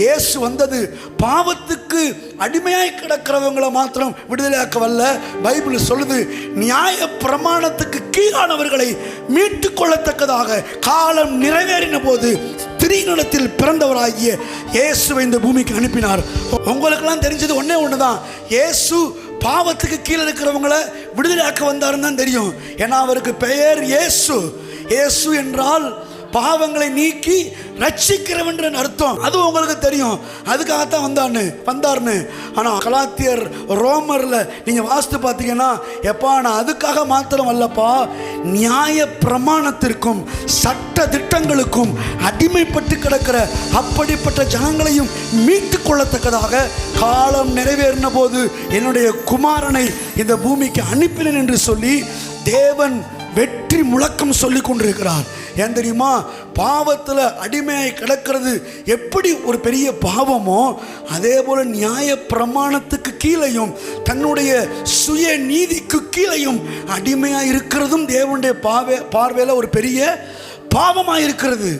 இயேசு வந்தது பாவத்துக்கு அடிமையாய் கிடக்கிறவங்களை மாத்திரம் விடுதலையாக்க வல்ல. பைபிள் சொல்லுது, நியாய பிரமாணத்துக்கு கீழானவர்களை மீட்டுக் கொள்ளத்தக்கதாக காலம் நிறைவேறின போது திரிநிலத்தில் பிறந்தவராகிய இயேசுவை இந்த பூமிக்கு அனுப்பினார். உங்களுக்கெல்லாம் தெரிஞ்சது ஒன்னே ஒண்ணுதான், இயேசு பாவத்துக்கு கீழே இருக்கிறவங்களை விடுதலையாக்க வந்தாருன்னு தான் தெரியும். ஏன்னா அவருக்கு பெயர் இயேசு. இயேசு என்றால் பாவங்களை நீக்கி ரட்சிக்கிறவன் அர்த்தம். அது உங்களுக்கு தெரியும். அதுக்காகத்தான் வந்தார்னு. ஆனால் கலாத்தியர் ரோமர்ல நீங்க வாசித்து பார்த்தீங்கன்னா, எப்பா நான் அதுக்காக மாத்திரம் அல்லப்பா, நியாய பிரமாணத்திற்கும் சட்ட திட்டங்களுக்கும் அடிமைப்பட்டு கிடக்கிற அப்படிப்பட்ட ஜனங்களையும் மீட்டு கொள்ளத்தக்கதாக காலம் நிறைவேறின போது என்னுடைய குமாரனை இந்த பூமிக்கு அனுப்பினேன் என்று சொல்லி தேவன் வெற்றி முழக்கம் சொல்லி கொண்டிருக்கிறார். ஏன் தெரியுமா? பாவத்தில் அடிமையாய் கிடக்கிறது எப்படி ஒரு பெரிய பாவமோ, அதே போல நியாய பிரமாணத்துக்கு கீழையும் தன்னுடைய சுய நீதிக்கு கீழையும் அடிமையாய் இருக்கிறதும் தேவனுடைய பார்வையில் ஒரு பெரிய பாவமாய் இருக்கிறது.